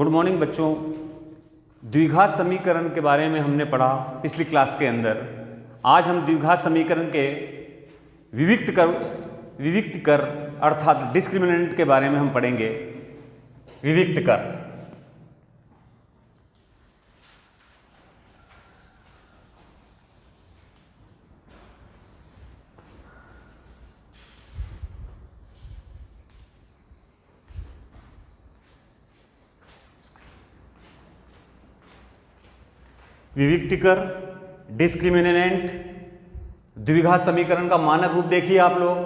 Good morning बच्चों। द्विघात समीकरण के बारे में हमने पढ़ा पिछली क्लास के अंदर। आज हम द्विघात समीकरण के विविक्त कर अर्थात डिस्क्रिमिनेंट के बारे में हम पढ़ेंगे। विविक्त कर विविक्तिकर डिस्क्रिमिनेंट द्विघात समीकरण का मानक रूप देखिए आप लोग।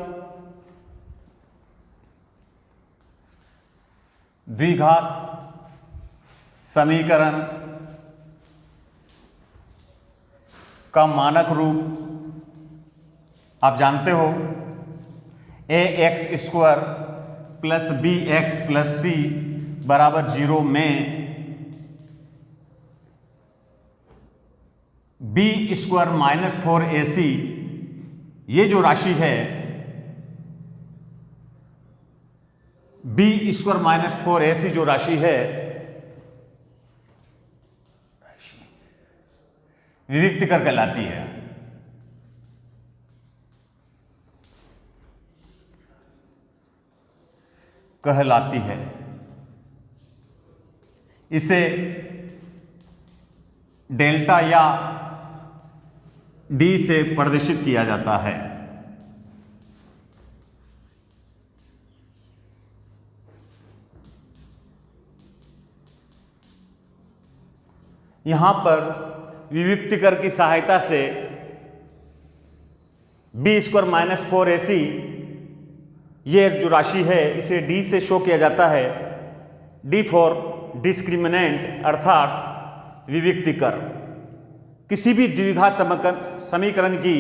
द्विघात समीकरण का मानक रूप आप जानते हो, ax² plus bx plus c बराबर 0 में b² माइनस 4ac ये जो राशि है b² माइनस 4ac जो राशि है विविक्तिकर कहलाती है। इसे डेल्टा या डी से प्रदर्शित किया जाता है। यहां पर विविक्तिकर की सहायता से b² माइनस 4ac ये जो राशि है इसे d से शो किया जाता है। d फॉर डिस्क्रिमिनेंट अर्थात विविक्तिकर। किसी भी द्विघात समीकरण की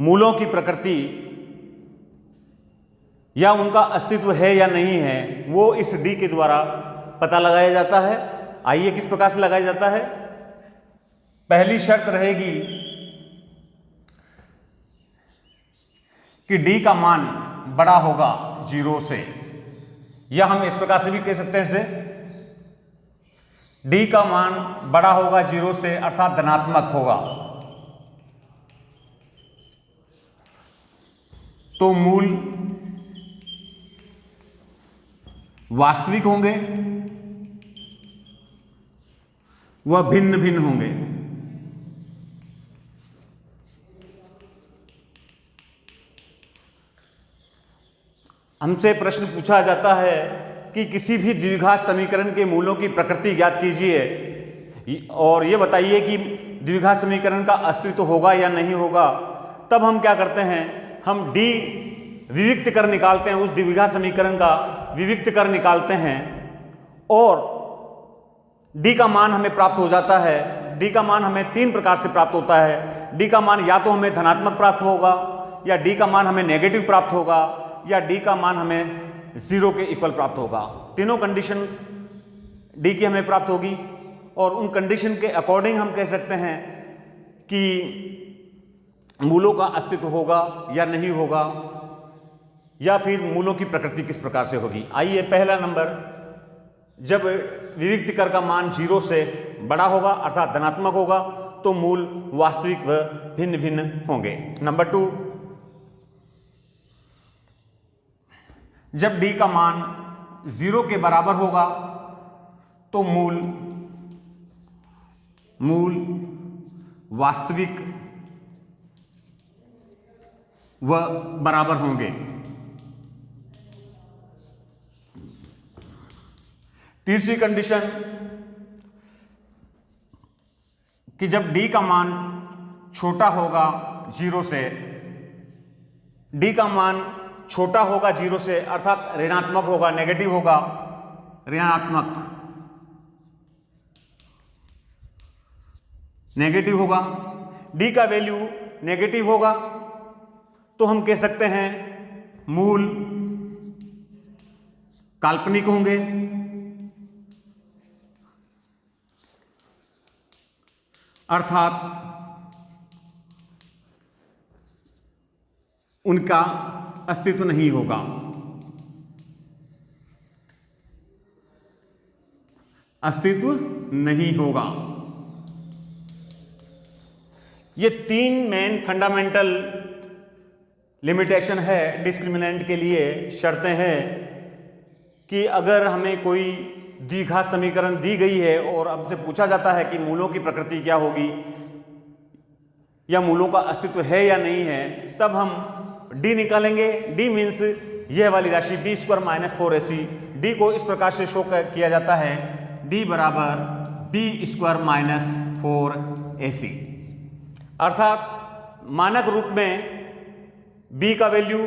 मूलों की प्रकृति या उनका अस्तित्व है या नहीं है वो इस d के द्वारा पता लगाया जाता है। आइए किस प्रकार से लगाया जाता है। पहली शर्त रहेगी कि d का मान बड़ा होगा 0 से, या हम इस प्रकार से भी कह सकते हैं इसे d का मान बड़ा होगा 0 से अर्थात धनात्मक होगा, तो मूल वास्तविक होंगे वह भिन्न भिन्न होंगे। हमसे प्रश्न पूछा जाता है कि किसी भी द्विघात समीकरण के मूलों की प्रकृति ज्ञात कीजिए और ये बताइए कि द्विघात समीकरण का अस्तित्व होगा या नहीं होगा। तब हम क्या करते हैं, हम d विविक्त कर निकालते हैं, उस द्विघात समीकरण का विविक्त कर निकालते हैं और d का मान हमें प्राप्त हो जाता है। d का मान हमें 3 प्रकार से प्राप्त होता है। d का मान या तो हमें धनात्मक प्राप्त होगा, या d का मान हमें नेगेटिव प्राप्त होगा, या d का मान हमें 0 के इक्वल प्राप्त होगा। तीनों कंडीशन d की हमें प्राप्त होगी और उन कंडीशन के अकॉर्डिंग हम कह सकते हैं कि मूलों का अस्तित्व होगा या नहीं होगा, या फिर मूलों की प्रकृति किस प्रकार से होगी। आइए पहला नंबर, जब विविक्तिकर का मान 0 से बड़ा होगा अर्थात धनात्मक होगा तो मूल वास्तविक व भिन्न भिन्न होंगे। नंबर 2, जब d का मान 0 के बराबर होगा तो मूल वास्तविक व बराबर होंगे। तीसरी कंडीशन कि जब d का मान छोटा होगा 0 से, d का मान छोटा होगा 0 से अर्थात ऋणात्मक होगा, नेगेटिव होगा, नेगेटिव होगा, d का वैल्यू नेगेटिव होगा, तो हम कह सकते हैं मूल काल्पनिक होंगे अर्थात उनका अस्तित्व नहीं होगा। अस्तित्व नहीं होगा। ये 3 मेन फंडामेंटल लिमिटेशन है डिस्क्रिमिनेंट के लिए, शर्तें हैं कि अगर हमें कोई द्विघात समीकरण दी गई है और हमसे पूछा जाता है कि मूलों की प्रकृति क्या होगी या मूलों का अस्तित्व है या नहीं है, तब हम डी निकालेंगे। डी मीन्स यह वाली राशि B square minus 4ac। D को इस प्रकार से शो किया जाता है, डी बराबर बी स्क्वायर माइनस 4ac। अर्थात मानक रूप में बी का वैल्यू,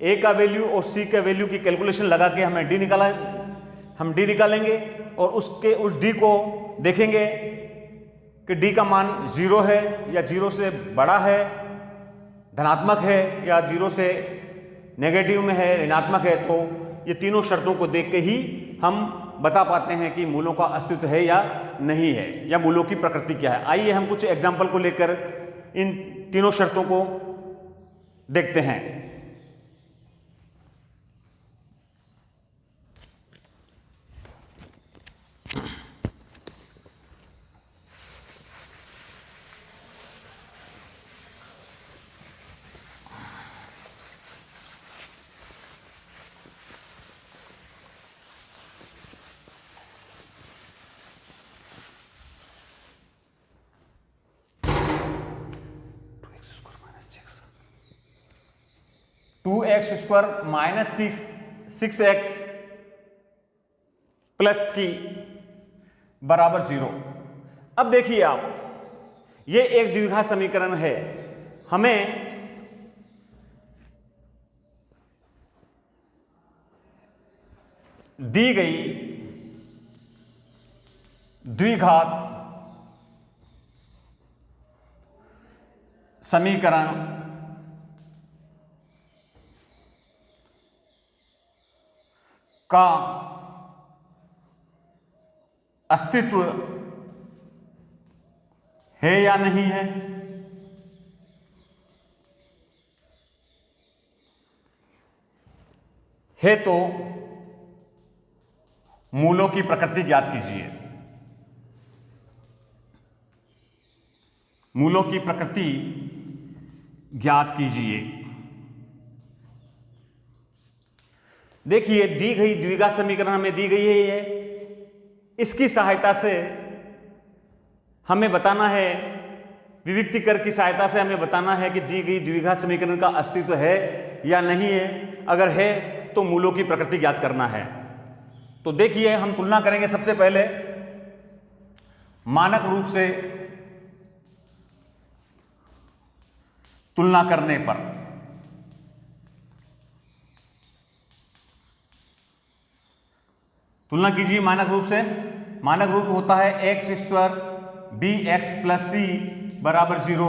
ए का वैल्यू और सी का वैल्यू की कैलकुलेशन लगा के हमें हम डी निकालेंगे और उस डी को देखेंगे कि डी का मान 0 है या 0 से बड़ा है, धनात्मक है या 0 से नेगेटिव में है, ऋणात्मक है। तो ये तीनों शर्तों को देख के ही हम बता पाते हैं कि मूलों का अस्तित्व है या नहीं है, या मूलों की प्रकृति क्या है। आइए हम कुछ एग्जाम्पल को लेकर इन तीनों शर्तों को देखते हैं। Two x square minus 6x plus 3 बराबर 0। अब देखिए आप, ये एक द्विघात समीकरण है। हमें दी गई द्विघात समीकरण का अस्तित्व है या नहीं है, तो मूलों की प्रकृति ज्ञात कीजिए। मूलों की प्रकृति ज्ञात कीजिए। देखिए, दी गई द्विघात समीकरण हमें दी गई है ये, इसकी सहायता से हमें बताना है, विविक्ति कर की सहायता से हमें बताना है कि दी गई द्विघात समीकरण का अस्तित्व है या नहीं है। अगर है तो मूलों की प्रकृति ज्ञात करना है। तो देखिए, हम तुलना करेंगे। सबसे पहले मानक रूप से तुलना करने पर तुलना कीजिए मानक रूप से। मानक रूप होता है x square b x plus c बराबर 0।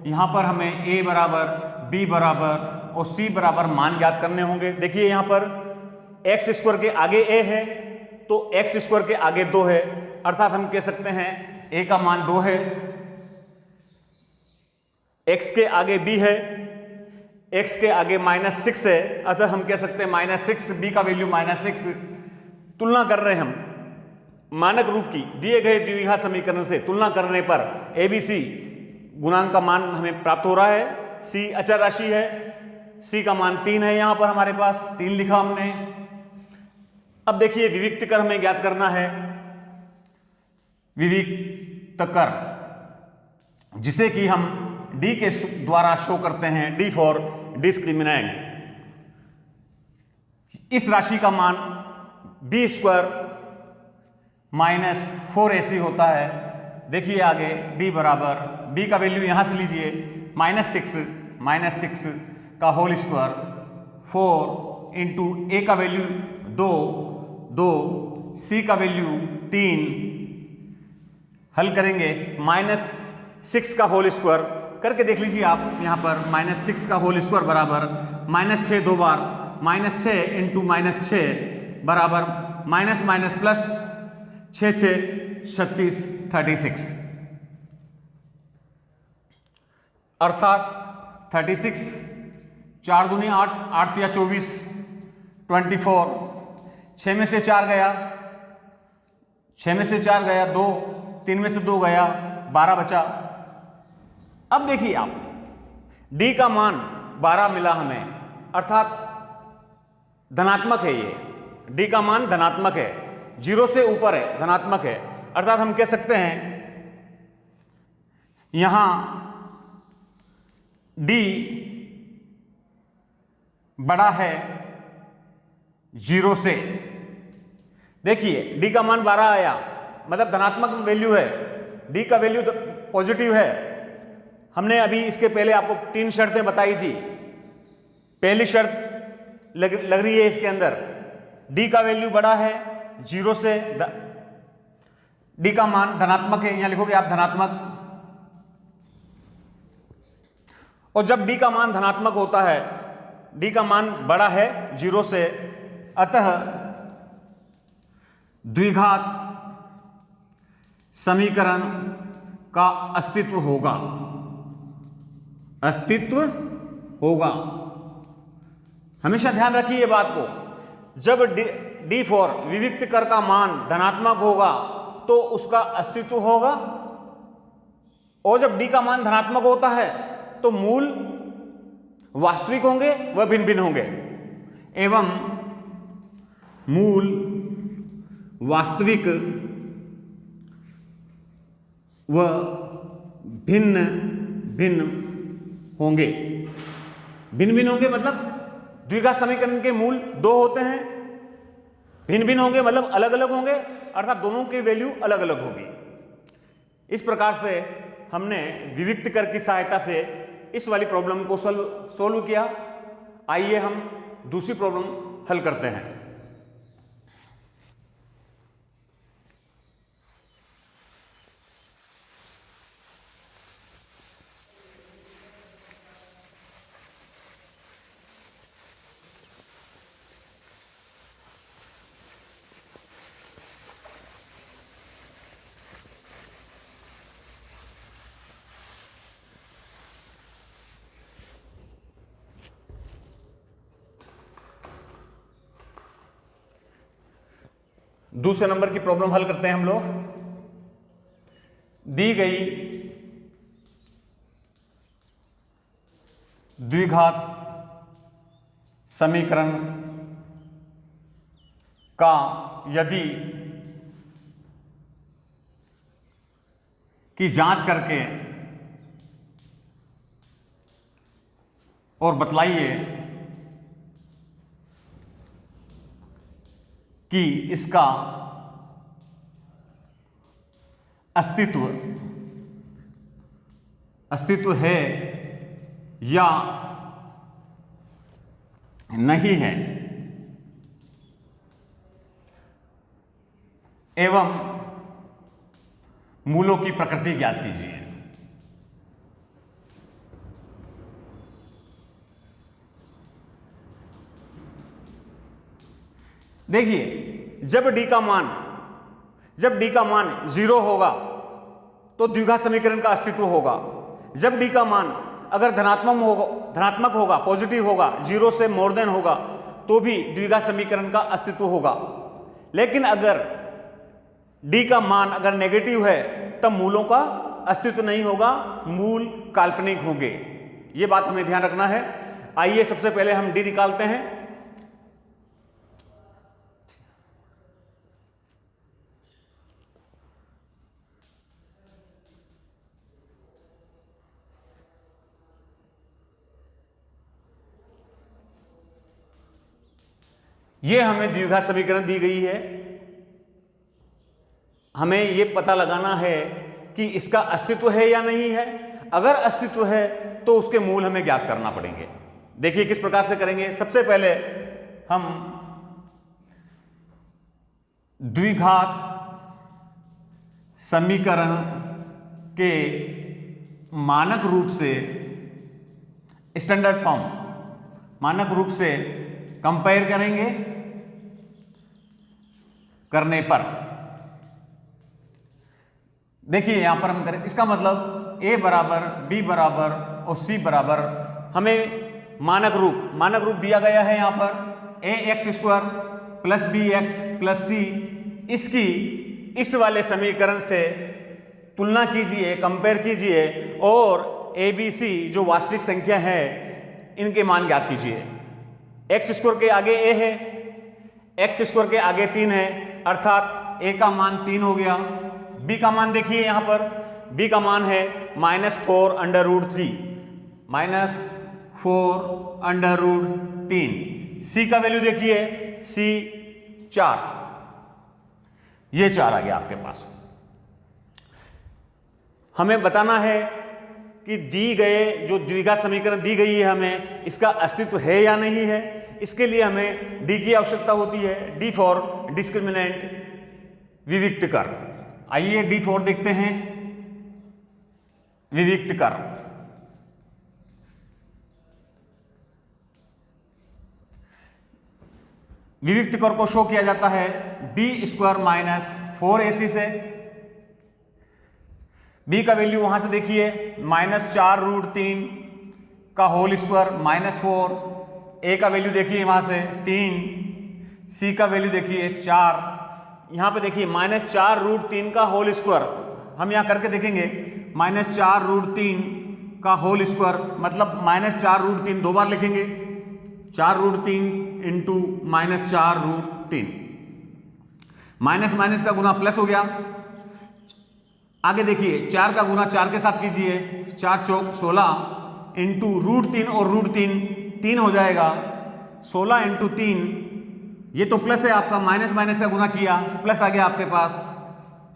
यहां पर हमें ए बराबर, बी बराबर और सी बराबर मान ज्ञात करने होंगे। देखिए, यहां पर एक्स स्क्वायर के आगे ए है तो एक्स स्क्वायर के आगे 2 है, अर्थात हम कह सकते हैं ए का मान 2 है। एक्स के आगे बी है, एक्स के आगे -6 है, अतः हम कह सकते हैं -6, बी का वैल्यू -6। तुलना कर रहे हैं हम मानक रूप की दिए गए द्विघात समीकरण से। तुलना करने पर ABC गुणांक का मान हमें प्राप्त हो रहा है। C अचर राशि है, C का मान 3 है, यहां पर हमारे पास 3 लिखा हमने। अब देखिए, विविक्त कर हमें ज्ञात करना है। विविक्त कर, जिसे कि हम D के द्वारा शो करते हैं, D फॉर डिस्क्रिमिनेंट। इस राशि का मान बी स्क्वायर माइनस 4ac होता है। देखिए आगे, d बराबर, b का वैल्यू यहां से लीजिए -6 का होल स्क्वायर 4 इंटू ए का वैल्यू 2, c का वैल्यू 3। हल करेंगे, -6 का होल स्क्वायर करके देख लीजिए आप। यहां पर -6 का होल स्क्वायर बराबर -6 2 बार, -6 इंटू -6 बराबर माइनस प्लस 6 36 36, अर्थात 36 4 दूनी 8, 8 या 24, 24। 6 में से 4 गया, 6 में से 4 गया 2, 3 में से 2 गया 12 बचा। अब देखिए आप, d का मान 12 मिला हमें, अर्थात धनात्मक है ये, d का मान धनात्मक है, 0 से ऊपर है, धनात्मक है, अर्थात हम कह सकते हैं यहां d बड़ा है 0 से। देखिए d का मान 12 आया, मतलब धनात्मक वैल्यू है, d का वैल्यू तो पॉजिटिव है। हमने अभी इसके पहले आपको 3 शर्तें बताई थी। पहली शर्त लग रही है इसके अंदर, d का वैल्यू बड़ा है 0 से, d का मान धनात्मक है, यहां लिखोगे आप धनात्मक। और जब d का मान धनात्मक होता है, d का मान बड़ा है 0 से, अतः द्विघात समीकरण का अस्तित्व होगा, अस्तित्व होगा। हमेशा ध्यान रखिए बात को, जब d4 विविक्त कर का मान धनात्मक होगा तो उसका अस्तित्व होगा, और जब d का मान धनात्मक होता है तो मूल वास्तविक होंगे व भिन्न भिन्न होंगे, एवं मूल वास्तविक व भिन्न भिन्न होंगे। भिन्न भिन्न होंगे मतलब द्विघात समीकरण के मूल 2 होते हैं, भिन्न भिन्न होंगे मतलब अलग अलग होंगे, अर्थात दोनों की वैल्यू अलग अलग होगी। इस प्रकार से हमने विविक्त कर की सहायता से इस वाली प्रॉब्लम को सोल्व किया। आइए हम दूसरी प्रॉब्लम हल करते हैं। दूसरे नंबर की प्रॉब्लम हल करते हैं हम लोग। दी गई द्विघात समीकरण का यदि की जांच करके और बतलाइए कि इसका अस्तित्व है या नहीं है, एवं मूलों की प्रकृति ज्ञात कीजिए। देखिए, जब d का मान 0 होगा तो द्विघात समीकरण का अस्तित्व होगा। जब d का मान अगर धनात्मक होगा, पॉजिटिव होगा, 0 से मोर देन होगा, तो भी द्विघात समीकरण का अस्तित्व होगा। लेकिन अगर d का मान अगर नेगेटिव है तब मूलों का अस्तित्व नहीं होगा, मूल काल्पनिक होंगे। यह बात हमें ध्यान रखना है। आइए सबसे पहले हम d निकालते हैं। ये हमें द्विघात समीकरण दी गई है। हमें यह पता लगाना है कि इसका अस्तित्व है या नहीं है। अगर अस्तित्व है तो उसके मूल हमें ज्ञात करना पड़ेंगे। देखिए किस प्रकार से करेंगे। सबसे पहले हम द्विघात समीकरण के मानक रूप से, स्टैंडर्ड फॉर्म मानक रूप से कंपेयर करेंगे। करने पर देखिए यहां पर हम करें, इसका मतलब a बराबर b बराबर और c बराबर, हमें मानक रूप दिया गया है यहां पर ax² plus bx plus c, इसकी इस वाले समीकरण से तुलना कीजिए, कंपेयर कीजिए और ABC जो वास्तविक संख्या है इनके मान ज्ञात कीजिए। एक्स स्क्वायर के आगे a है, एक्स स्क्वायर के आगे 3 है, अर्थात a का मान 3 हो गया। b का मान देखिए यहां पर, b का मान है -4√3, -4√3। c का वैल्यू देखिए, c 4, ये 4 आ गया आपके पास। हमें बताना है कि दी गए जो द्विघात समीकरण दी गई है हमें, इसका अस्तित्व है या नहीं है। इसके लिए हमें डी की आवश्यकता होती है, डी फॉर डिस्क्रिमिनेंट, विविक्त कर। आइए डी फॉर देखते हैं, विविक्त कर। विविक्त कर को शो किया जाता है b² - 4ac से। b का वैल्यू वहां से देखिए -4√3 का होल स्क्वायर -4, a का वैल्यू देखिए वहां से 3, c का वैल्यू देखिए 4। यहां पे देखिए -4√3 का होल स्क्वायर, हम यहां करके देखेंगे, -4√3 का होल स्क्वायर मतलब -4√3 दो बार लिखेंगे, 4√3 इंटू -4√3, माइनस माइनस का गुना प्लस हो गया। आगे देखिए 4 का गुना 4 के साथ कीजिए, 4 चौक 16 इंटू √3 और √3 3 हो जाएगा, 16 इंटू 3, ये तो प्लस है आपका, माइनस माइनस का गुना किया प्लस आ गया आपके पास,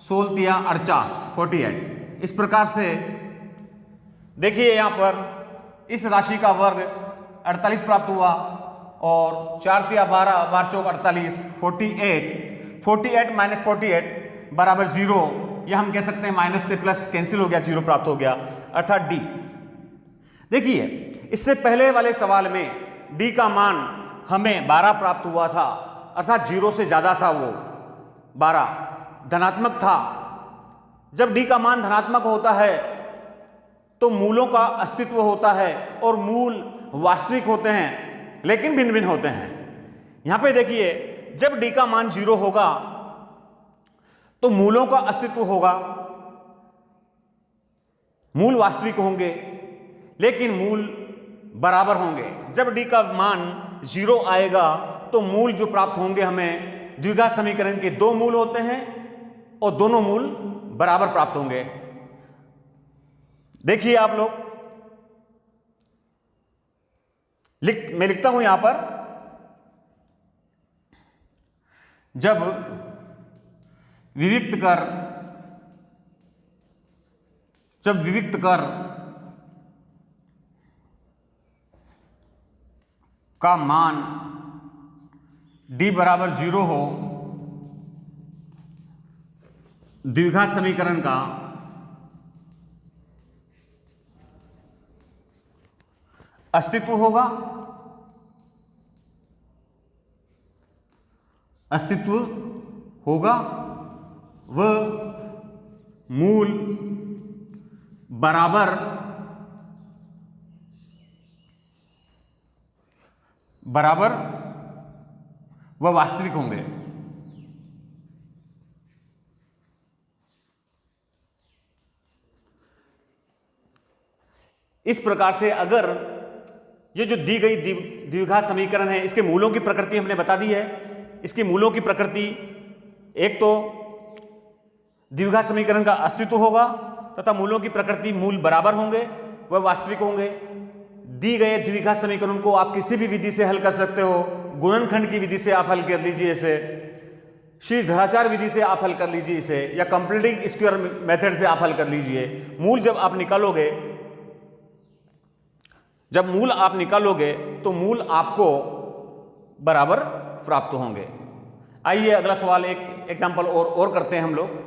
16 तिया 48, 48। इस प्रकार से देखिए यहां पर इस राशि का वर्ग 48 प्राप्त हुआ और 4 तिया 12, 12 चौक 48, 48 माइनस 48 बराबर 0। यह हम कह सकते हैं माइनस से प्लस कैंसिल हो गया, 0 प्राप्त हो गया, अर्थात डी। देखिए इससे पहले वाले सवाल में डी का मान हमें 12 प्राप्त हुआ था, अर्थात 0 से ज्यादा था, वो 12 धनात्मक था। जब डी का मान धनात्मक होता है तो मूलों का अस्तित्व होता है और मूल वास्तविक होते हैं लेकिन भिन्न भिन्न होते हैं। यहां पे देखिए जब डी का मान 0 होगा तो मूलों का अस्तित्व होगा, मूल वास्तविक होंगे लेकिन मूल बराबर होंगे। जब डी का मान 0 आएगा तो मूल जो प्राप्त होंगे हमें, द्विघात समीकरण के 2 मूल होते हैं और दोनों मूल बराबर प्राप्त होंगे। देखिए आप लोग, मैं लिखता हूं यहां पर, जब विविक्त कर का मान d बराबर 0 हो, द्विघात समीकरण का अस्तित्व होगा, वह मूल बराबर व वास्तविक होंगे। इस प्रकार से अगर ये जो दी गई द्विघात समीकरण है, इसके मूलों की प्रकृति हमने बता दी है। इसके मूलों की प्रकृति, एक तो द्विघात समीकरण का अस्तित्व होगा तथा मूलों की प्रकृति, मूल बराबर होंगे वह वास्तविक होंगे। दी गए द्विघात समीकरण को आप किसी भी विधि से हल कर सकते हो, गुणनखंड की विधि से आप हल कर लीजिए इसे, शीर्षधाराचार विधि से आप हल कर लीजिए इसे, या कंप्लीटिंग स्क्वायर मेथड से आप हल कर लीजिए। मूल जब आप निकालोगे तो मूल आपको बराबर प्राप्त होंगे। आइए अगला सवाल, एक एग्जांपल और करते हैं हम लोग।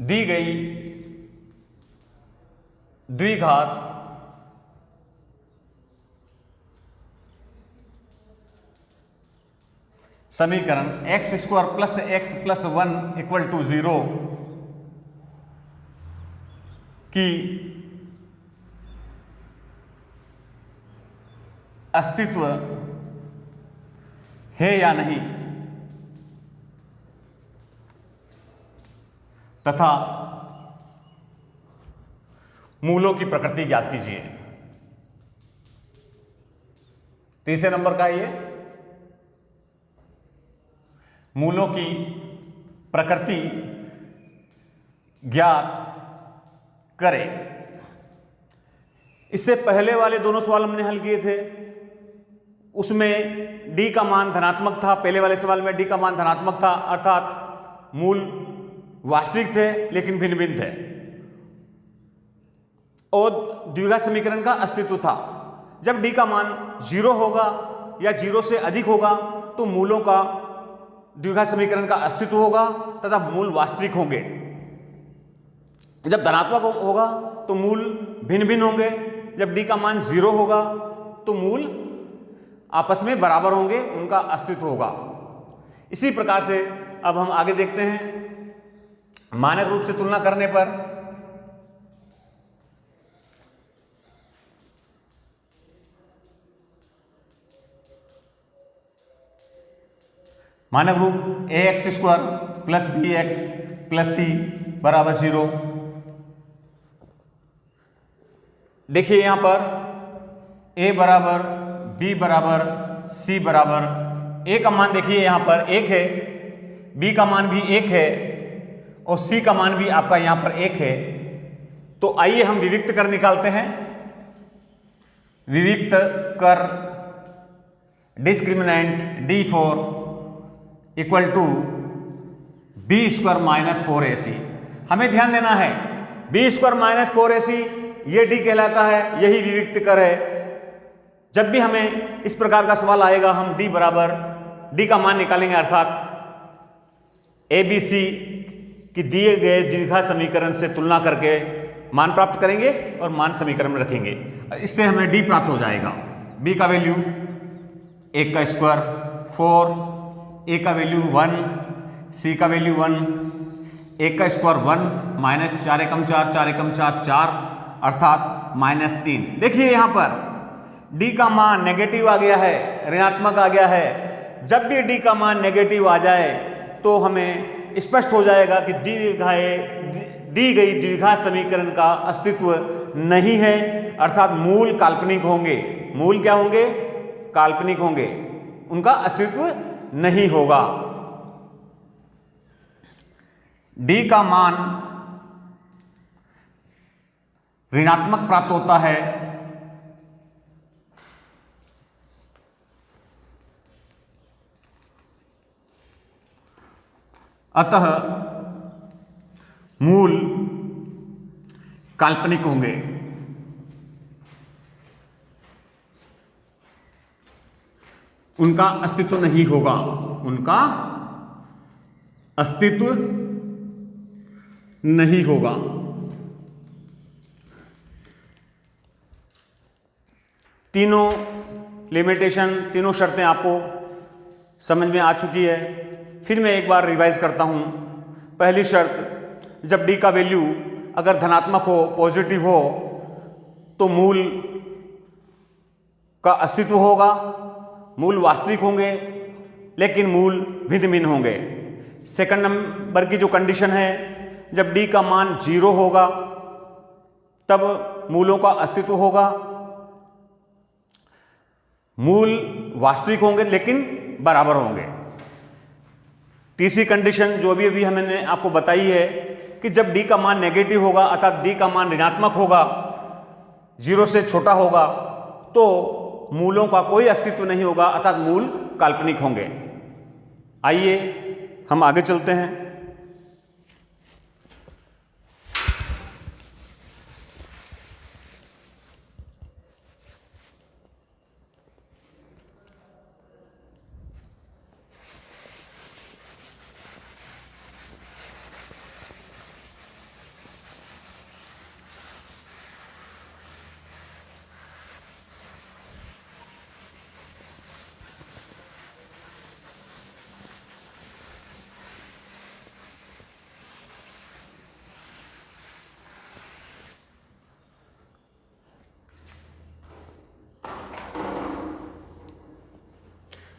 दी गई द्विघात समीकरण x square plus x plus 1 equal to 0 की अस्तित्व है या नहीं तथा मूलों की प्रकृति ज्ञात कीजिए। तीसरे नंबर का ये मूलों की प्रकृति ज्ञात करें। इससे पहले वाले दोनों सवाल हमने हल किए थे, उसमें d का मान धनात्मक था। पहले वाले सवाल में d का मान धनात्मक था, अर्थात मूल वास्तविक थे लेकिन भिन्न भिन्न थे और द्विघात समीकरण का अस्तित्व था। जब d का मान 0 होगा या 0 से अधिक होगा तो मूलों का द्विघात समीकरण का अस्तित्व होगा तथा मूल वास्तविक होंगे। जब धनात्मक होगा तो मूल भिन्न भिन्न होंगे। जब d का मान 0 होगा तो मूल आपस में बराबर होंगे, उनका अस्तित्व होगा। इसी प्रकार से अब हम आगे देखते हैं। मानक रूप से तुलना करने पर मानक रूप a x square plus b x plus c बराबर 0। देखिए यहां पर a बराबर b बराबर c बराबर, a का मान देखिए यहां पर 1 है, b का मान भी 1 है और c का मान भी आपका यहां पर 1 है। तो आइए हम विविक्त कर निकालते हैं। विविक्त कर discriminant d4 equal to b square minus 4ac। हमें ध्यान देना है बी स्क्वायर माइनस 4ac ये d कहलाता है, यही विविक्त कर है। जब भी हमें इस प्रकार का सवाल आएगा हम d बराबर d का मान निकालेंगे, अर्थात ABC की दिए गए द्विघात समीकरण से तुलना करके मान प्राप्त करेंगे और मान समीकरण में रखेंगे। इससे हमें d प्राप्त हो जाएगा। b का वैल्यू 1 का स्क्वायर 4, a का वैल्यू 1, c का वैल्यू 1, 1 का स्क्वायर 1 माइनस 4 एकम 4, 4 एकम 4 4 अर्थात -3। देखिए यहां पर d का मान नेगेटिव आ गया है, ऋणात्मक आ गया है। जब भी d का मान नेगेटिव आ जाए तो हमें स्पष्ट हो जाएगा कि दी गई द्विघात समीकरण का अस्तित्व नहीं है, अर्थात मूल काल्पनिक होंगे। मूल क्या होंगे? काल्पनिक होंगे, उनका अस्तित्व नहीं होगा। d का मान ऋणात्मक प्राप्त होता है अतः मूल काल्पनिक होंगे। उनका अस्तित्व नहीं होगा, उनका अस्तित्व नहीं होगा। तीनों लिमिटेशन, तीनों शर्तें आपको समझ में आ चुकी है। फिर मैं एक बार रिवाइज करता हूं। पहली शर्त, जब d का वैल्यू अगर धनात्मक हो, पॉजिटिव हो, तो मूल का अस्तित्व होगा, मूल वास्तविक होंगे लेकिन मूल भिन्न भिन्न होंगे। सेकंड नंबर की जो कंडीशन है, जब d का मान 0 होगा तब मूलों का अस्तित्व होगा, मूल वास्तविक होंगे लेकिन बराबर होंगे। तीसरी कंडीशन जो अभी हमने आपको बताई है कि जब d का मान नेगेटिव होगा अर्थात d का मान ऋणात्मक होगा, 0 से छोटा होगा, तो मूलों का कोई अस्तित्व नहीं होगा अर्थात मूल काल्पनिक होंगे। आइए हम आगे चलते हैं।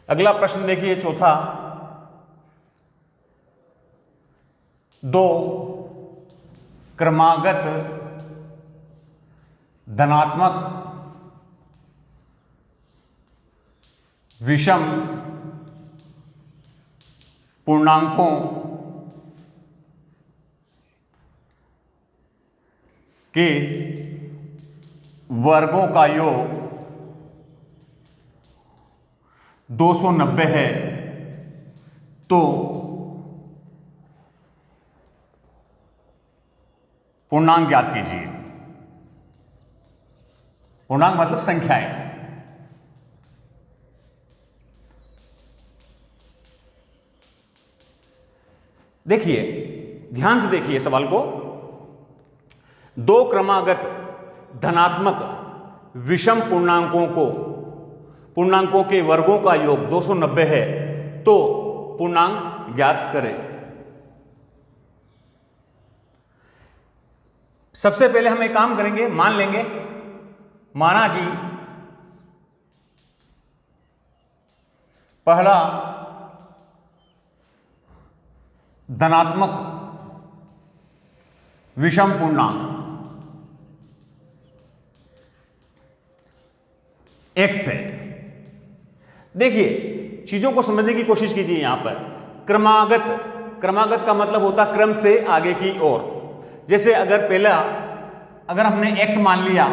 अगला प्रश्न देखिए चौथा, दो क्रमागत धनात्मक विषम पूर्णांकों के वर्गों का योग 290 है तो पूर्णांक ज्ञात कीजिए। पूर्णांक मतलब संख्याएं। देखिए, ध्यान से देखिए सवाल को। दो क्रमागत धनात्मक विषम पूर्णांकों के वर्गों का योग 290 है तो पूर्णांक ज्ञात करें। सबसे पहले हम एक काम करेंगे, मान लेंगे, माना कि पहला धनात्मक विषम पूर्णांक x है। देखिए, चीजों को समझने की कोशिश कीजिए। यहां पर क्रमागत का मतलब होता क्रम से आगे की ओर। जैसे अगर हमने x मान लिया,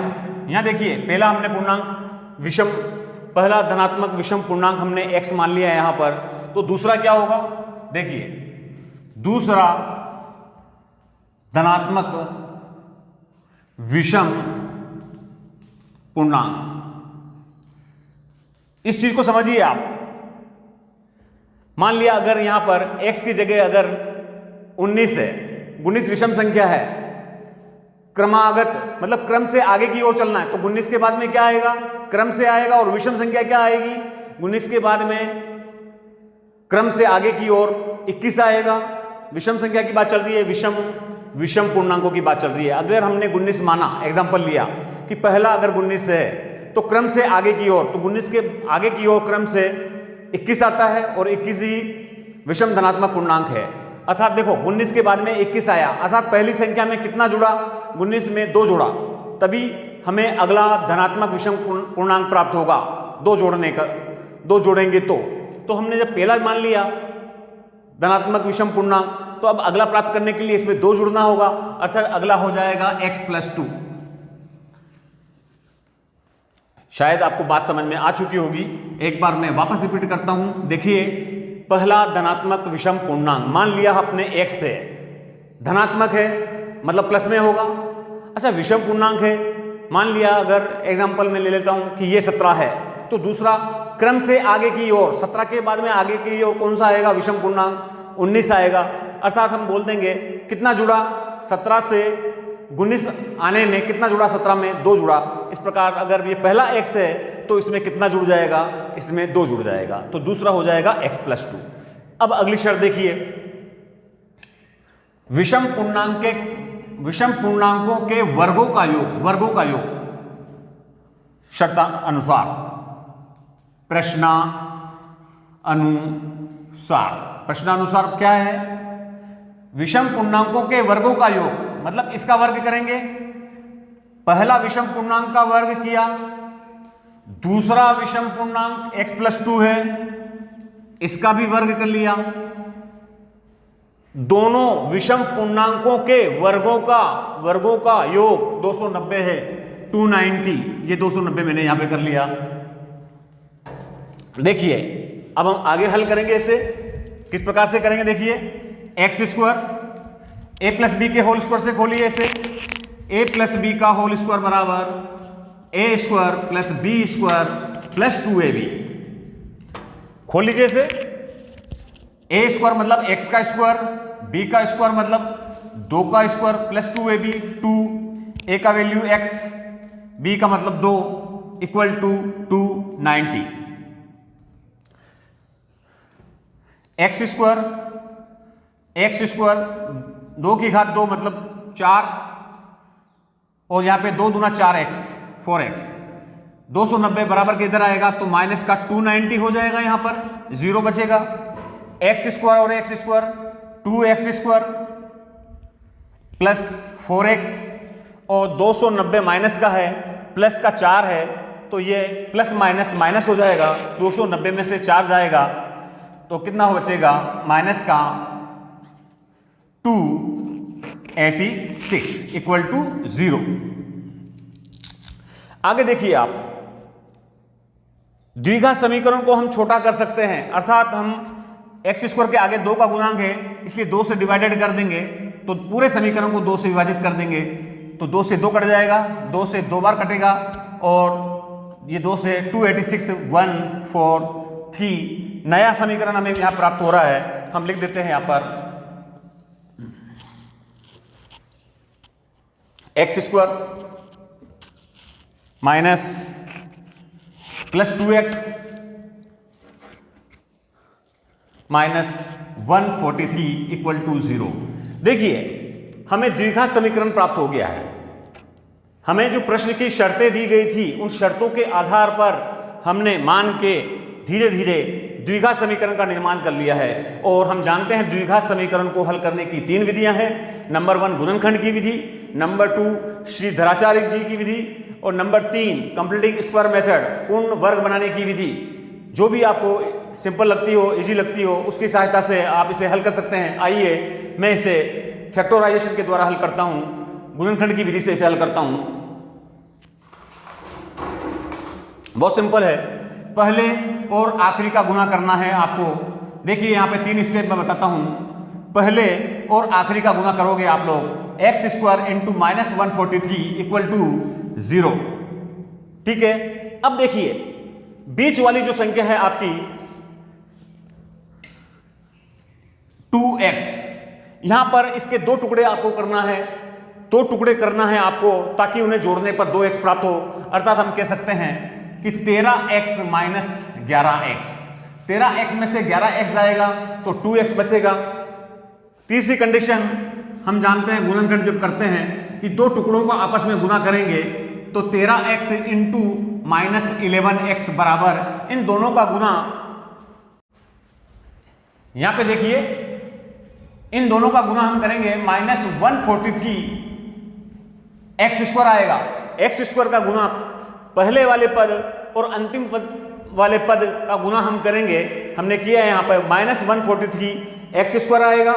यहां देखिए पहला हमने पहला धनात्मक विषम पूर्णांक हमने x मान लिया यहां पर, तो दूसरा क्या होगा? देखिए, दूसरा धनात्मक विषम पूर्णांक, इस चीज को समझिए आप। मान लिया अगर यहां पर x की जगह अगर 19 है, 19 विषम संख्या है, क्रमागत मतलब क्रम से आगे की ओर चलना है, तो 19 के बाद में क्या आएगा? क्रम से आएगा। और विषम संख्या क्या आएगी? 19 के बाद में क्रम से आगे की ओर 21 आएगा। विषम संख्या की बात चल रही है, विषम पूर्णांकों की बात चल रही है। अगर हमने 19 माना, एग्जांपल लिया कि पहला अगर 19 है तो क्रम से आगे की ओर, तो 19 के आगे की ओर क्रम से 21 आता है और 21 ही विषम धनात्मक पूर्णांक है। अर्थात देखो, 19 के बाद में 21 आया, अर्थात पहली संख्या में कितना जुड़ा? 19 में 2 जुड़ा, तभी हमें अगला धनात्मक विषम पूर्णांक प्राप्त होगा। 2 जोड़ेंगे तो हमने जब पहला मान लिया धनात्मक विषम पूर्णांक, तो अब अगला प्राप्त करने के लिए इसमें 2 जुड़ना होगा, अर्थात अगला हो जाएगा x+2। शायद आपको बात समझ में आ चुकी होगी। एक बार मैं वापस रिपीट करता हूं। देखिए, पहला धनात्मक विषम पूर्णांक मान लिया आपने x है, धनात्मक है मतलब प्लस में होगा। अच्छा, विषम पूर्णांक है, मान लिया अगर एग्जांपल में ले लेता हूं कि ये 17 है, तो दूसरा क्रम से आगे की ओर 17 के बाद में आगे की ओर कौन सा आएगा? विषम पूर्णांक 19 आएगा। अर्थात हम बोल देंगे कितना जुड़ा? 17 से 19 आने में कितना जुड़ा? 17 में 2 जुड़ा। इस प्रकार अगर ये पहला x है तो इसमें कितना जुड़ जाएगा? इसमें 2 जुड़ जाएगा, तो दूसरा हो जाएगा x+2। अब अगली शर्त देखिए, विषम पूर्णांकों के वर्गों का योग शर्तानुसार, प्रश्नानुसार क्या है? विषम पूर्णांकों के वर्गों का योग मतलब इसका वर्ग करेंगे। पहला विषम पूर्णांक का वर्ग किया, दूसरा विषम पूर्णांक x+2 है, इसका भी वर्ग कर लिया। दोनों विषम पूर्णांकों के वर्गों का योग 290 है, 290। ये 290 मैंने यहां पे कर लिया। देखिए, अब हम आगे हल करेंगे इसे। किस प्रकार से करेंगे? देखिए, x² a+b के होल स्क्वायर से खोलिए इसे। a+b का होल स्क्वायर बराबर a² + b² + 2ab। खोल लीजिए इसे। a² मतलब x का स्क्वायर, b का स्क्वायर मतलब 2 का स्क्वायर + 2ab। 2 a का वैल्यू x, b का मतलब 2 = 290। x² 2 की घात 2 मतलब 4, और यहां पे 2 दूना 4x 4x। 290 बराबर के इधर आएगा तो माइनस का 290 हो जाएगा, यहां पर 0 बचेगा। एक्स स्क्वायर और x square 2x square plus 4x और 290 माइनस का है, प्लस का 4 है, तो ये प्लस माइनस माइनस हो जाएगा, 290 में से 4 जाएगा तो कितना हो बचेगा, माइनस का 286 इक्वल टू 0। आगे देखिए आप, द्विघात समीकरण को हम छोटा कर सकते हैं, अर्थात हम एक्स स्क्वायर के आगे 2 का गुणांक है इसलिए 2 से डिवाइडेड कर देंगे तो पूरे समीकरण को 2 से विभाजित कर देंगे, तो 2 से 2 कट जाएगा, 2 से 2 बार कटेगा और ये 2 से 286 143 नया समीकरण हमें यहां प्राप्त हो रहा है। हम लिख देते हैं यहां पर x square minus plus 2x minus 143 equal to 0। देखिए हमें द्विघात समीकरण प्राप्त हो गया है। हमें जो प्रश्न की शर्तें दी गई थी उन शर्तों के आधार पर हमने मान के धीरे धीरे द्विघात समीकरण का निर्माण कर लिया है। और हम जानते हैं द्विघात समीकरण को हल करने की 3 विधियां हैं। नंबर 1 गुणनखंड की विधि, नंबर 2 श्रीधराचार्य जी की विधि और नंबर 3 कंप्लीटिंग स्क्वायर मेथड पूर्ण वर्ग बनाने की विधि। जो भी आपको सिंपल लगती हो, इजी लगती हो, उसकी सहायता से आप इसे हल कर सकते हैं। आइए मैं इसे फैक्टराइजेशन के द्वारा हल करता हूं, गुणनखंड की विधि से इसे हल करता हूं। बहुत सिंपल है, पहले और आखिरी का गुणा करना है आपको। देखिए यहां पे 3 स्टेप मैं बताता हूं। पहले और आखिरी का गुणा करोगे आप लोग, x square into minus 143 equal to 0। ठीक है, अब देखिए बीच वाली जो संख्या है आपकी 2x, यहां पर इसके 2 टुकड़े आपको करना है, 2 टुकड़े करना है आपको ताकि उन्हें जोड़ने पर 2x प्राप्त हो। अर्थात हम कह सकते हैं कि 13x माइनस 11x, 13x में से 11x जाएगा तो 2x बचेगा। तीसरी कंडीशन, हम जानते हैं गुणनखंड जब करते हैं कि 2 टुकड़ों को आपस में गुणा करेंगे तो 13x इंटू माइनस 11x बराबर, इन दोनों का गुना, यहां पे देखिए इन दोनों का गुना हम करेंगे माइनस 143 एक्स स्क्वायर आएगा। एक्स स्क्वायर का गुना पहले वाले पद और अंतिम पद वाले पद का गुना हम करेंगे, हमने किया है यहां पर माइनस 143 एक्स स्क्वायर आएगा।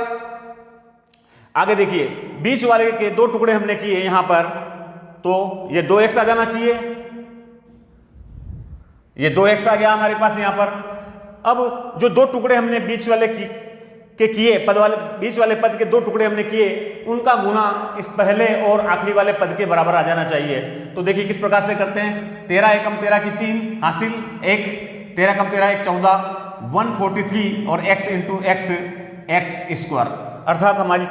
आगे देखिए बीच वाले के 2 टुकड़े हमने किए यहां पर, तो ये 2x आ जाना चाहिए, ये 2x आ गया हमारे पास यहां पर। अब जो 2 टुकड़े हमने बीच वाले के किए, पद वाले बीच वाले पद के 2 टुकड़े हमने किए, उनका गुना इस पहले और आखिरी वाले पद के बराबर आ जाना चाहिए। तो देखिए किस प्रकार से करते हैं, 13 एकम 13 की 3 हासिल, 1 13 कम 13 1 14 143 और x इंटू एक्स स्क्वायर। अर्थात हमारी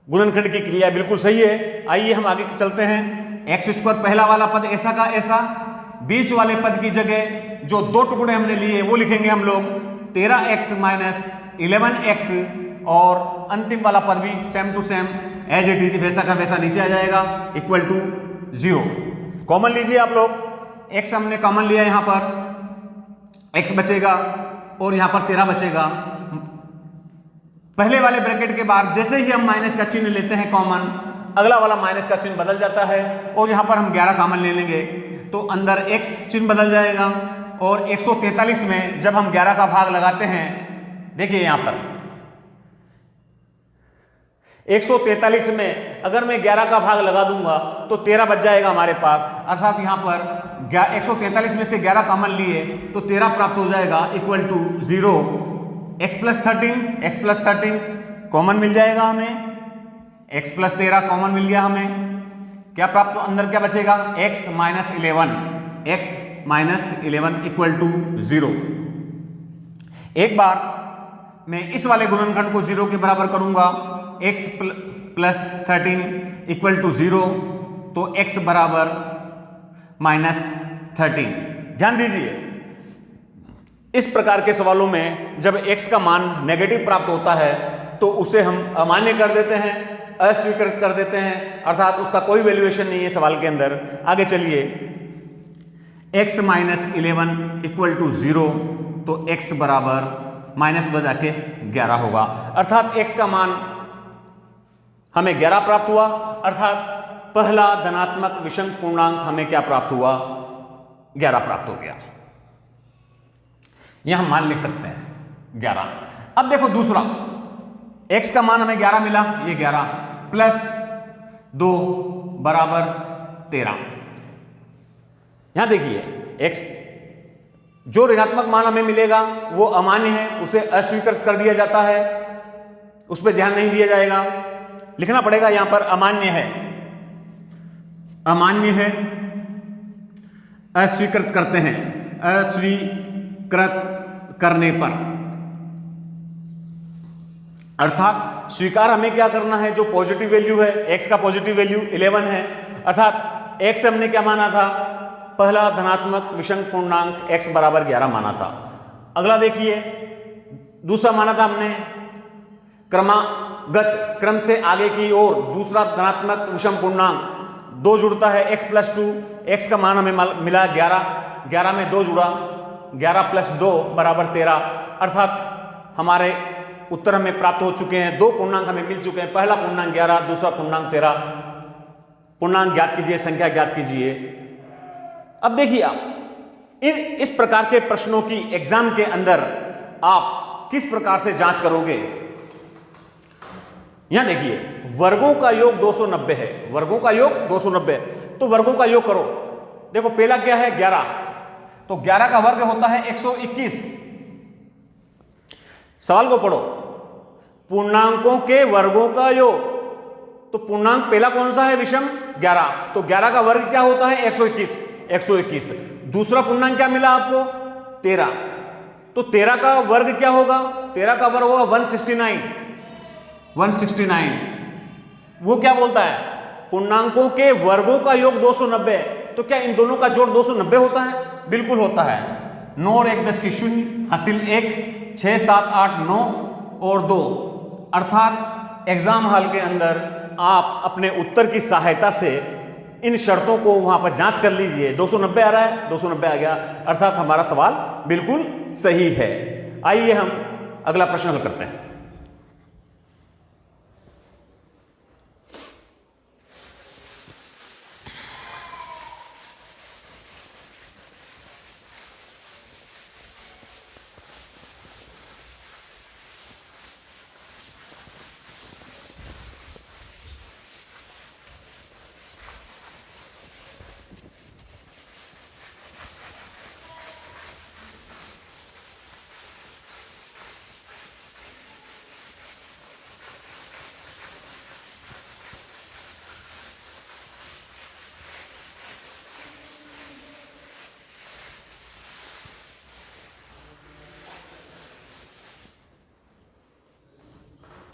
गुणनखंड की क्रिया बिल्कुल सही है। आइए हम आगे चलते हैं। एक्स स्क्वायर पहला वाला पद ऐसा का ऐसा, बीच वाले पद की जगह जो 2 टुकड़े हमने लिए वो लिखेंगे हम लोग 13x माइनस 11x, और अंतिम वाला पद भी same to same as it is वैसा का वैसा नीचे आ जाएगा इक्वल टू 0। कॉमन लीजिए आप लोग, x हमने कॉमन लिया यहां पर, x बचेगा और यहां पर 13 बचेगा। पहले वाले ब्रैकेट के बाद जैसे ही हम माइनस का चिन्ह लेते हैं कॉमन, अगला वाला माइनस का चिन्ह बदल जाता है और यहां पर हम 11 कॉमन ले लेंगे तो अंदर x चिन्ह बदल जाएगा। और 143 में जब हम 11 का भाग लगाते हैं, देखिए यहां पर 143 में अगर मैं 11 का भाग लगा दूंगा तो 13 बच जाएगा हमारे पास। अर्थात यहां पर 143 में से 11 कॉमन लिए तो 13 प्राप्त हो जाएगा equal to 0। x plus 13 common मिल जाएगा हमें, x प्लस 13 कॉमन मिल गया हमें, क्या प्राप्त, अंदर क्या बचेगा, x माइनस 11 इक्वल टू 0। एक बार मैं इस वाले गुणनखंड को 0 के बराबर करूंगा, x प्लस 13 इक्वल टू 0, तो x बराबर माइनस 13। ध्यान दीजिए इस प्रकार के सवालों में जब x का मान नेगेटिव प्राप्त होता है तो उसे हम अमान्य कर देते हैं, अस्वीकृत कर देते हैं, अर्थात उसका कोई वैल्यूएशन नहीं है सवाल के अंदर। आगे चलिए, x माइनस 11 इक्वल टू 0, तो x बराबर माइनस 2 जाके 11 होगा, अर्थात x का मान हमें 11 प्राप्त हुआ, अर्थात पहला धनात्मक विषम पूर्णांक हमें क्या प्राप्त हुआ, 11 प्राप्त हो गया। यह हम मान लिख सकते हैं 11। अब देखो दूसरा, x का मान हमें 11 मिला, ये 11 प्लस 2 बराबर 13। यहां देखिए x जो ऋणात्मक मान हमें मिलेगा वो अमान्य है, उसे अस्वीकृत कर दिया जाता है, उस पर ध्यान नहीं दिया जाएगा, लिखना पड़ेगा यहां पर अमान्य है, अमान्य है, अस्वीकृत करते हैं, अस्वीकृत करने पर, अर्थात स्वीकार हमें क्या करना है, जो पॉजिटिव वैल्यू है, x का पॉजिटिव वैल्यू 11 है, अर्थात x हमने क्या माना था, पहला धनात्मक विषम पूर्णांक x बराबर 11 माना था। अगला देखिए, दूसरा माना था हमने क्रमागत, क्रम से आगे की ओर दूसरा धनात्मक विषम पूर्णांक 2 जुड़ता है x प्लस 2, x का मान हमें मिला 11, 11 में 2 जुड़ा, 11 प्लस 2 बराबर 13, अर्थात हमारे उत्तर हमें प्राप्त हो चुके हैं, 2 पूर्णांक हमें मिल चुके हैं, पहला पूर्णांक 11, दूसरा पूर्णांक 13। पूर्णांक ज्ञात कीजिए, संख्या ज्ञात कीजिए। अब देखिए आप इस प्रकार के प्रश्नों की एग्जाम के अंदर आप किस प्रकार से जांच करोगे। यहां देखिए वर्गों का योग 290 है, वर्गों का योग 290, तो वर्गों का योग करो। देखो पहला क्या है 11, तो 11 का वर्ग होता है 121। सवाल को पढ़ो, पूर्णांकों के वर्गों का योग, तो पूर्णांक पहला कौन सा है, विषम 11, तो 11 का वर्ग क्या होता है 121, 121। दूसरा पूर्णांक क्या मिला आपको 13, तो 13 का वर्ग क्या होगा, 13 का वर्ग होगा 169, 169। वो क्या बोलता है, पूर्णांकों के वर्गों का योग 290, तो क्या इन दोनों का जोड़ 290 होता है, बिल्कुल होता है। 9 और 1 10 की 0, हासिल 1, 6 7 8 9 और 2, अर्थात एग्जाम हॉल के अंदर आप अपने उत्तर की सहायता से इन शर्तों को वहां पर जांच कर लीजिए। 290 आ रहा है, 290 आ गया, अर्थात हमारा सवाल बिल्कुल सही है। आइए हम अगला प्रश्न हल करते हैं।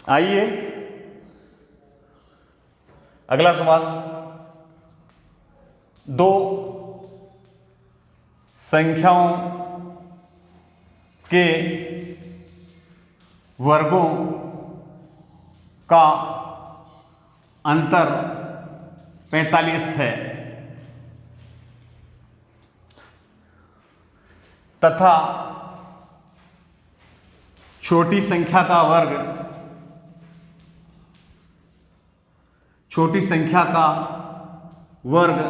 आइए अगला सवाल, दो संख्याओं के वर्गों का अंतर 45 है तथा छोटी संख्या का वर्ग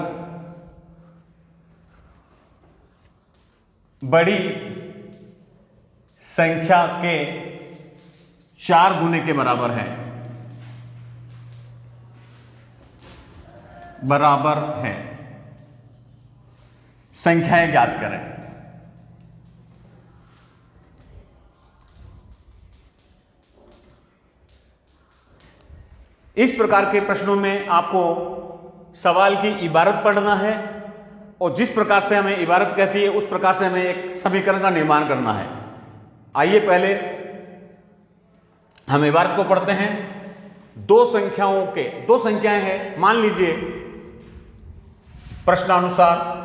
बड़ी संख्या के 4 गुने के बराबर है। संख्याएं ज्ञात करें। इस प्रकार के प्रश्नों में आपको सवाल की इबारत पढ़ना है और जिस प्रकार से हमें इबारत कहती है उस प्रकार से हमें एक समीकरण का निर्माण करना है। आइए पहले हम इबारत को पढ़ते हैं। दो संख्याएं हैं, मान लीजिए प्रश्नानुसार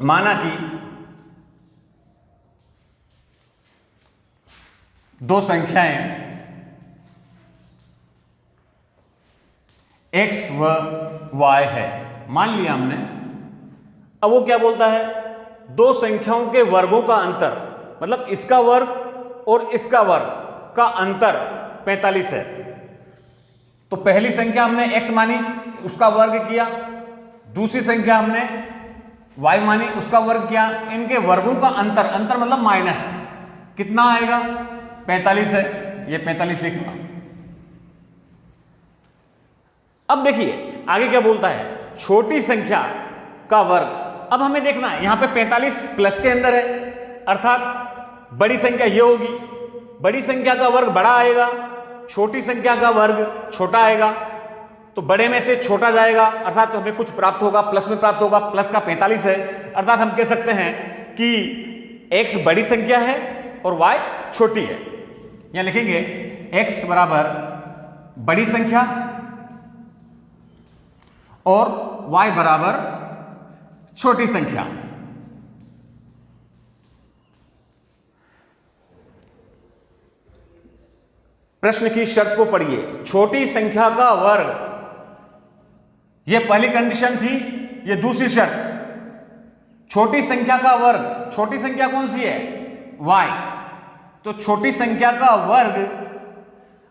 माना कि दो संख्याएं x व y है, मान लिया हमने। अब वो क्या बोलता है, दो संख्याओं के वर्गों का अंतर, मतलब इसका वर्ग और इसका वर्ग का अंतर 45 है। तो पहली संख्या हमने x मानी, उसका वर्ग किया, दूसरी संख्या हमने y मानी, उसका वर्ग किया। इनके वर्गों का अंतर, अंतर मतलब माइनस, कितना आएगा, 45 है, ये 45 लिखना। अब देखिए आगे क्या बोलता है, छोटी संख्या का वर्ग। अब हमें देखना है यहां पे 45 प्लस के अंदर है, अर्थात बड़ी संख्या ये होगी, बड़ी संख्या का वर्ग बड़ा आएगा, छोटी संख्या का वर्ग छोटा आएगा। तो बड़े में से छोटा जाएगा, अर्थात तो हमें कुछ प्राप्त होगा, प्लस में प्राप्त होगा, प्लस का 45 है, अर्थात हम कह सकते हैं कि x बड़ी संख्या है और y छोटी है। यहां लिखेंगे x बराबर बड़ी संख्या और y बराबर छोटी संख्या। प्रश्न की शर्त को पढ़िए, छोटी संख्या का वर्ग, यह पहली कंडीशन थी, यह दूसरी शर्त। छोटी संख्या का वर्ग, छोटी संख्या कौन सी है, y, तो छोटी संख्या का वर्ग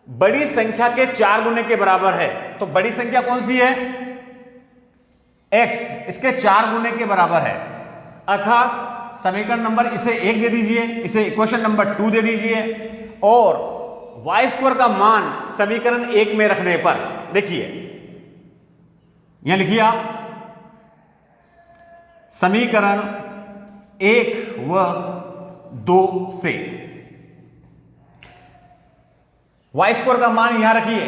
बड़ी संख्या के 4 गुने के बराबर है। तो बड़ी संख्या कौन सी है, x, इसके 4 गुने के बराबर है, अर्थात समीकरण नंबर इसे 1 दे दीजिए, इसे इक्वेशन नंबर 2 दे दीजिए, और y स्क्वायर का मान समीकरण 1 में रखने पर देखिए, यहां लिखिए आप समीकरण 1 व 2 से y स्क्वायर का मान यहां रखिए,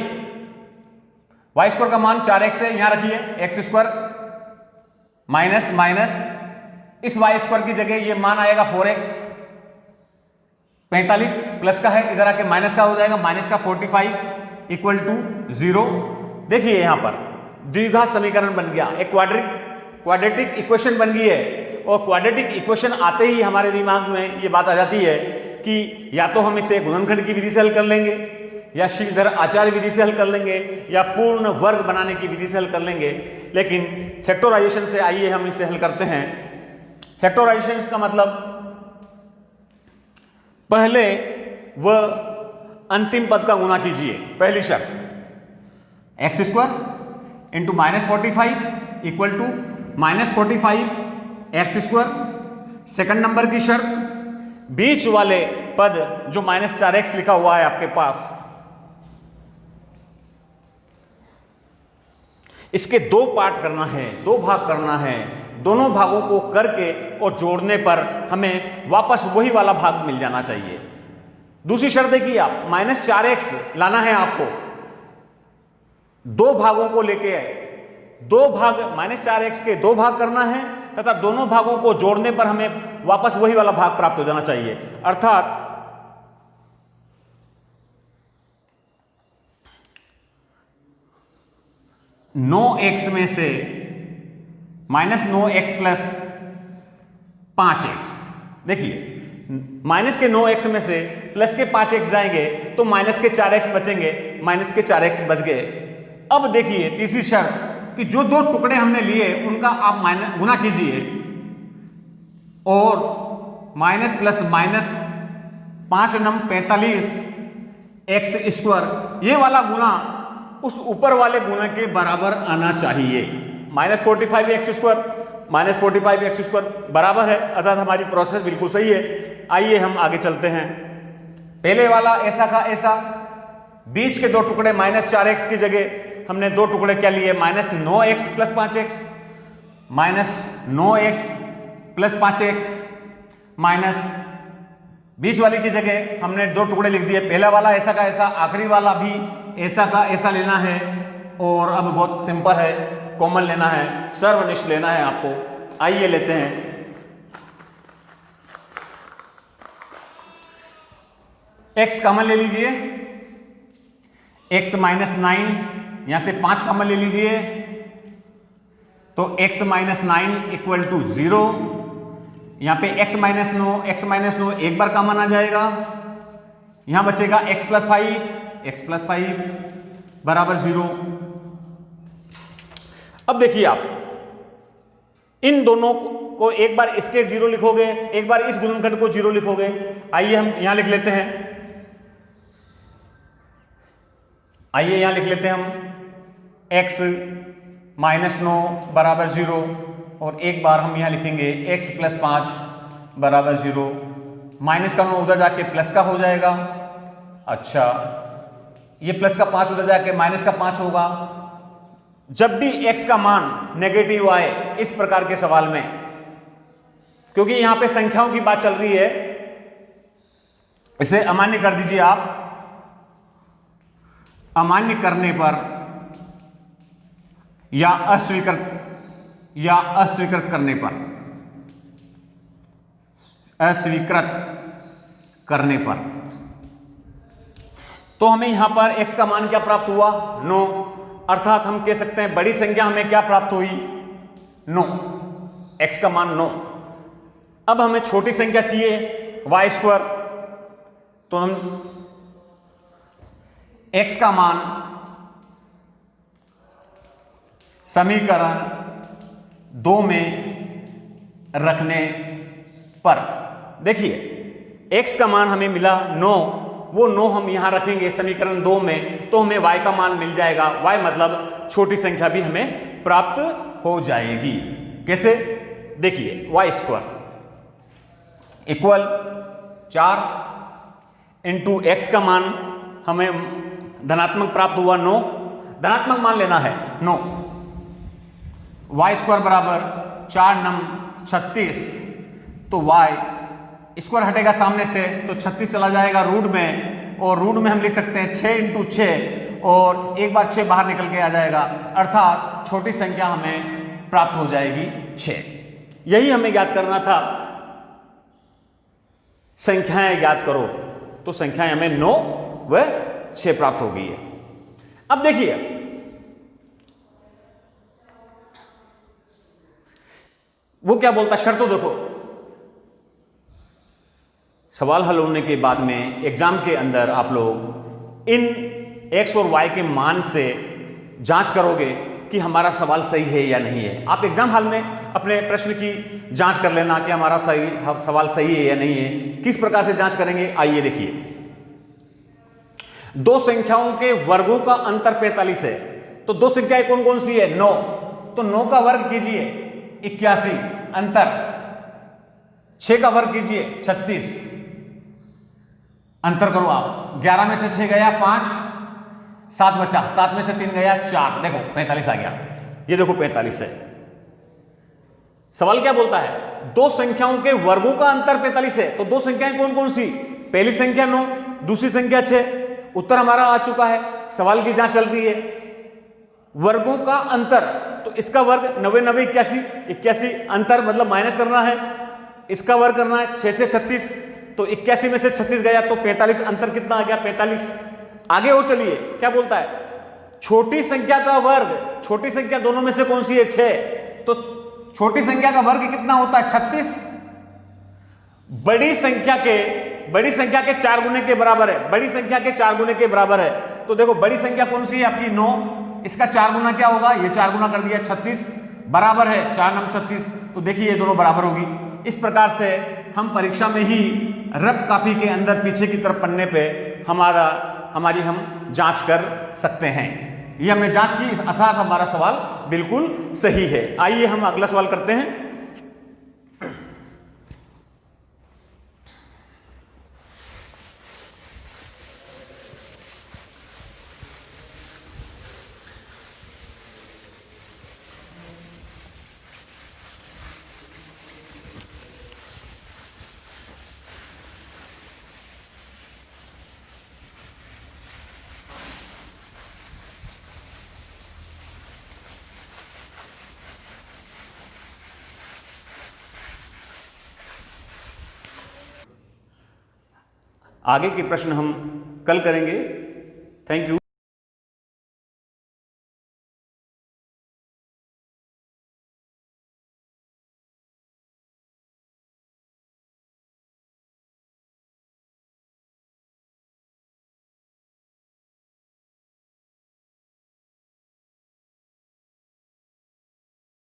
y स्क्वायर का मान 4x है, यहां रखिए x स्क्वायर माइनस माइनस, इस y स्क्वायर की जगह ये मान आएगा 4x, 45 प्लस का है, इधर आके माइनस का हो जाएगा, माइनस का 45 इक्वल टू 0। देखिए यहां पर द्विघात समीकरण बन गया, एक क्वाड्रेटिक इक्वेशन बन गई है। और क्वाड्रेटिक इक्वेशन आते ही हमारे दिमाग में ये बात आ जाती है कि या तो हम इसे गुणनखंड की विधि से हल कर लेंगे, या श्रीधर आचार्य विधि से हल कर लेंगे, या पूर्ण वर्ग बनाने की विधि से हल कर लेंगे। लेकिन फैक्टराइजेशन से आइए हम इसे हल करते हैं। फैक्टराइजेशन का मतलब पहले व अंतिम पद का गुणा कीजिए, पहली शर्त x square into -45 equal to -45 x square. Second number की शर्त, बीच वाले पद जो -4x लिखा हुआ है आपके पास, इसके 2 पार्ट करना है, 2 भाग करना है। दोनों भागों को करके और जोड़ने पर हमें वापस वही वाला भाग मिल जाना चाहिए। दूसरी शर्त देखिए आप, -4x लाना है आपको, 2 भागों को लेके आए, 2 भाग -4x के 2 भाग करना है, तथा दोनों भागों को जोड़ने पर हमें वापस वही वाला भाग प्राप्त हो जाना चाहिए। अर्थात 9x में से -9x प्लस 5x, देखिए माइनस के 9x में से प्लस के 5x जाएंगे तो माइनस के 4x बचेंगे, माइनस के 4x बच गए। अब देखिए तीसरी शर्त कि जो 2 टुकड़े हमने लिए उनका आप गुना कीजिए, और माइनस प्लस माइनस 5 नम 45 एक्स स्क्वायर, ये वाला गुना उस ऊपर वाले गुना के बराबर आना चाहिए। -45 एक्स स्क्वायर -45 एक्स स्क्वायर बराबर है, अर्थात हमारी प्रोसेस बिल्कुल सही है। आइए हम आगे चलते हैं। पहले वाला ऐसा का ऐसा, बीच के 2 टुकड़े -4x की जगह हमने 2 टुकड़े क्या लिए, -9x plus 5x, -9x plus 5x, minus बीच वाली की जगह हमने 2 टुकड़े लिख दिए, पहला वाला ऐसा का ऐसा, आखिरी वाला भी ऐसा का ऐसा लेना है। और अब बहुत सिंपल है, कॉमन लेना है, सर्वनिष्ठ लेना है आपको। आइए लेते हैं। x कॉमन ले लीजिए, x -9, यहां से 5 कॉमन ले लीजिए, तो x -9 इक्वल टू 0। यहां पे x -9 एक बार कॉमन आ जाएगा, यहां बचेगा x प्लस 5 बराबर 0। अब देखिए आप इन दोनों को एक बार इसके 0 लिखोगे, एक बार इस गुणनखंड को 0 लिखोगे। आइए हम यहां लिख लेते हैं, आइए यहां लिख लेते हैं हम x माइनस 9 बराबर 0 और एक बार हम यहां लिखेंगे x प्लस 5 बराबर 0। माइनस का 9 उधर जाके प्लस का हो जाएगा। अच्छा, ये प्लस का 5 उधर जाके माइनस का 5 होगा। जब भी x का मान नेगेटिव आए इस प्रकार के सवाल में, क्योंकि यहां पे संख्याओं की बात चल रही है, इसे अमान्य कर दीजिए आप। अमान्य करने पर या अस्वीकृत करने पर, अस्वीकृत करने पर, तो हमें यहां पर x का मान क्या प्राप्त हुआ? 9। अर्थात हम कह सकते हैं बड़ी संख्या हमें क्या प्राप्त हुई? 9, x का मान 9। अब हमें छोटी संख्या चाहिए y², तो हम x का मान समीकरण 2 में रखने पर, देखिए x का मान हमें मिला 9, वो 9 हम यहां रखेंगे समीकरण 2 में, तो हमें y का मान मिल जाएगा। y मतलब छोटी संख्या भी हमें प्राप्त हो जाएगी। कैसे? देखिए y² इक्वल 4 इंटू x का मान हमें धनात्मक प्राप्त हुआ 9, धनात्मक मान लेना है 9, y² बराबर 4 नम 36, तो y स्क्वायर हटेगा सामने से तो 36 चला जाएगा रूट में, और रूट में हम लिख सकते हैं 6 इंटू 6 और एक बार 6 बाहर निकल के आ जाएगा, अर्थात छोटी संख्या हमें प्राप्त हो जाएगी 6। यही हमें ज्ञात करना था। संख्याएं ज्ञात करो, तो संख्याएं हमें 9 व 6 प्राप्त हो गई है। अब देखिए वो क्या बोलता, शर्तों देखो। सवाल हल होने के बाद में एग्जाम के अंदर आप लोग इन x और y के मान से जांच करोगे कि हमारा सवाल सही है या नहीं है। आप एग्जाम हॉल में अपने प्रश्न की जांच कर लेना कि हमारा सवाल सही है या नहीं है। किस प्रकार से जांच करेंगे, आइए देखिए। दो संख्याओं के वर्गों का अंतर 45 है, तो दो संख्याएं कौन कौन सी है? 9, तो 9 का वर्ग कीजिए 81, अंतर 6 का वर्ग कीजिए 36, अंतर करो आप। 11 में से 6 गया 5, 7 बचा, 7 में से 3 गया 4, देखो 45 आ गया। ये देखो 45 है। सवाल क्या बोलता है? दो संख्याओं के वर्गों का अंतर 45 है, तो दो संख्याएं कौन कौन सी? पहली संख्या 9, दूसरी संख्या 6। उत्तर हमारा आ चुका है, सवाल की जांच चल रही है। वर्गों का अंतर, तो इसका वर्ग 90 90 81, अंतर मतलब माइनस करना है, इसका वर्ग करना है 6 6 36, तो 81 में से 36 गया तो 45, अंतर कितना आ गया? 45। आगे और चलिए, क्या बोलता है? छोटी संख्या का वर्ग, छोटी संख्या दोनों में से कौन सी है? 6, तो छोटी संख्या का वर्ग कितना होता है? 36। बड़ी संख्या के 4 गुने के बराबर है, बड़ी संख्या के 4 गुने के बराबर है, तो देखो बड़ी संख्या कौन सी है आपकी? 9, इसका 4 गुना क्या होगा? ये 4 गुना कर दिया 36, बराबर है 4 9 36, तो देखिए ये दोनों बराबर होगी। इस प्रकार से हम परीक्षा में ही रफ कॉपी के अंदर पीछे की तरफ पन्ने पे हमारी हम जांच कर सकते हैं। ये हमने जांच की, अर्थात हमारा सवाल बिल्कुल सही है। आइए हम अगला सवाल करते हैं। आगे के प्रश्न हम कल करेंगे। Thank you.